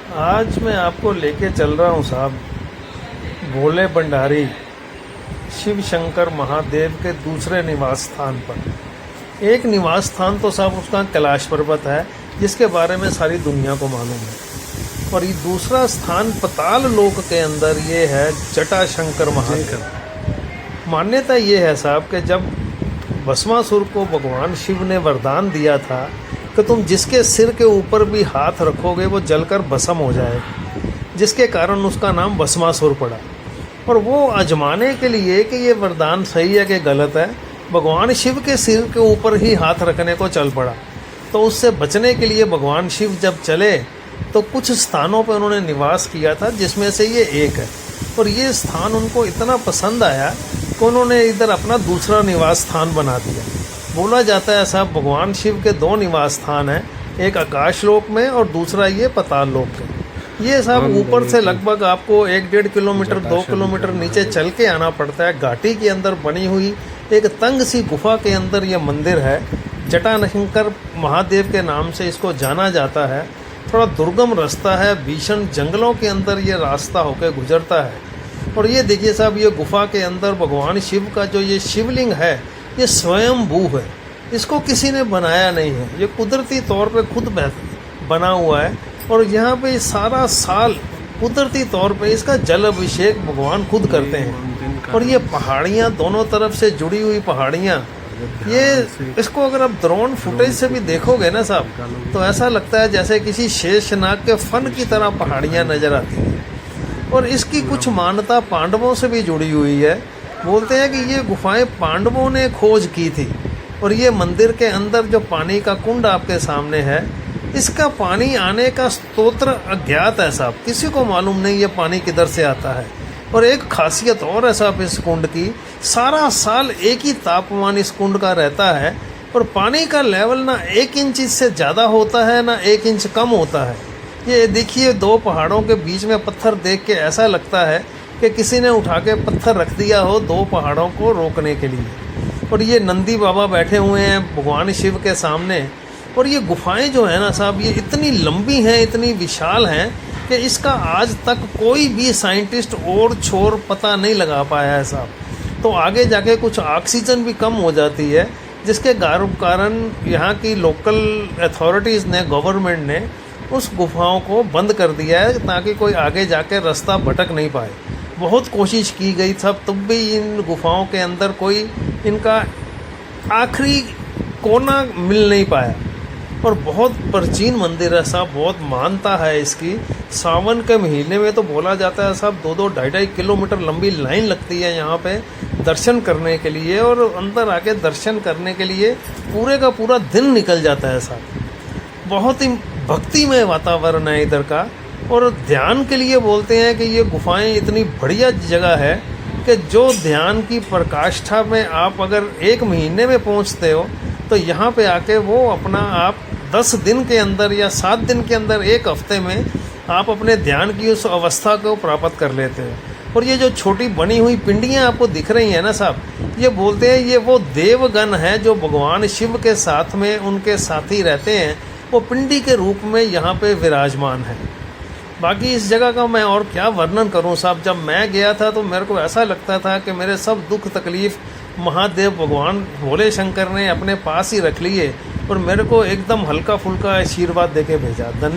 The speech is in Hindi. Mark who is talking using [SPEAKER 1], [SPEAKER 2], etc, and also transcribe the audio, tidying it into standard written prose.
[SPEAKER 1] आज मैं आपको लेके चल रहा हूँ साहब भोले भंडारी शिव शंकर महादेव के दूसरे निवास स्थान पर। एक निवास स्थान तो साहब उसका कैलाश पर्वत है जिसके बारे में सारी दुनिया को मालूम है, और ये दूसरा स्थान पताल लोक के अंदर ये है जटाशंकर महादेव। मान्यता ये है साहब कि जब भस्मासुर को भगवान शिव ने वरदान दिया था कि तुम जिसके सिर के ऊपर भी हाथ रखोगे वो जलकर भस्म हो जाएगा, जिसके कारण उसका नाम भस्मासुर पड़ा। और वो आजमाने के लिए कि ये वरदान सही है कि गलत है, भगवान शिव के सिर के ऊपर ही हाथ रखने को चल पड़ा। तो उससे बचने के लिए भगवान शिव जब चले तो कुछ स्थानों पर उन्होंने निवास किया था, जिसमें से ये एक है। और ये स्थान उनको इतना पसंद आया कि उन्होंने इधर अपना दूसरा निवास स्थान बना दिया। बोला जाता है साहब भगवान शिव के दो निवास स्थान हैं, एक आकाश लोक में और दूसरा ये पताल लोक में। ये साहब ऊपर से लगभग आपको 1-1.5 किलोमीटर 2 किलोमीटर नीचे चल के आना पड़ता है। घाटी के अंदर बनी हुई एक तंग सी गुफा के अंदर ये मंदिर है। जटाशंकर महादेव के नाम से इसको जाना जाता है। थोड़ा दुर्गम रास्ता है, भीषण जंगलों के अंदर ये रास्ता होकर गुजरता है। और ये देखिए साहब ये गुफा के अंदर भगवान शिव का जो ये शिवलिंग है ये स्वयंभू है, इसको किसी ने बनाया नहीं है, ये कुदरती तौर पे खुद बना हुआ है। और यहाँ पे सारा साल कुदरती तौर पे इसका जल अभिषेक भगवान खुद करते हैं। और ये पहाड़ियाँ दोनों तरफ से जुड़ी हुई पहाड़ियाँ, ये इसको अगर आप ड्रोन फुटेज से भी देखोगे ना साहब तो ऐसा लगता है जैसे किसी शेषनाग के फन की तरह पहाड़ियाँ नजर आती हैं। और इसकी कुछ मान्यता पांडवों से भी जुड़ी हुई है। बोलते हैं कि ये गुफाएं पांडवों ने खोज की थी। और ये मंदिर के अंदर जो पानी का कुंड आपके सामने है, इसका पानी आने का स्तोत्र अज्ञात है साहब, किसी को मालूम नहीं ये पानी किधर से आता है। और एक खासियत और है साहब इस कुंड की, सारा साल एक ही तापमान इस कुंड का रहता है। और पानी का लेवल ना 1 इंच से ज़्यादा होता है ना 1 इंच कम होता है। ये देखिए दो पहाड़ों के बीच में पत्थर देख के ऐसा लगता है कि किसी ने उठा के पत्थर रख दिया हो दो पहाड़ों को रोकने के लिए। और ये नंदी बाबा बैठे हुए हैं भगवान शिव के सामने। और ये गुफाएं जो है ना साहब ये इतनी लंबी हैं, इतनी विशाल हैं कि इसका आज तक कोई भी साइंटिस्ट और छोर पता नहीं लगा पाया है साहब। तो आगे जाके कुछ ऑक्सीजन भी कम हो जाती है, जिसके कारण यहाँ की लोकल अथॉरिटीज़ ने, गवर्नमेंट ने उस गुफाओं को बंद कर दिया है ताकि कोई आगे जाके रास्ता भटक नहीं पाए। बहुत कोशिश की गई सब, तब भी इन गुफाओं के अंदर कोई इनका आखिरी कोना मिल नहीं पाया। और बहुत प्राचीन मंदिर है साहब, बहुत मानता है इसकी। सावन के महीने में तो बोला जाता है साहब 2-2 2.5 किलोमीटर लंबी लाइन लगती है यहाँ पे दर्शन करने के लिए। और अंदर आके दर्शन करने के लिए पूरे का पूरा दिन निकल जाता है साहब। बहुत ही भक्तिमय वातावरण है इधर का। और ध्यान के लिए बोलते हैं कि ये गुफाएं इतनी बढ़िया जगह है कि जो ध्यान की प्रकाष्ठा में आप अगर 1 महीने में पहुंचते हो तो यहाँ पे आके वो अपना आप 10 दिन के अंदर या 7 दिन के अंदर 1 हफ्ते में आप अपने ध्यान की उस अवस्था को प्राप्त कर लेते हो। और ये जो छोटी बनी हुई पिंडियाँ आपको दिख रही हैं ना साहब, ये बोलते हैं ये वो देवगण है जो भगवान शिव के साथ में उनके साथी रहते हैं, वो पिंडी के रूप में यहाँ पे विराजमान है। बाकी इस जगह का मैं और क्या वर्णन करूँ साहब, जब मैं गया था तो मेरे को ऐसा लगता था कि मेरे सब दुख तकलीफ़ महादेव भगवान भोले शंकर ने अपने पास ही रख लिए और मेरे को एकदम हल्का फुल्का आशीर्वाद देके भेजा। धन्यवाद।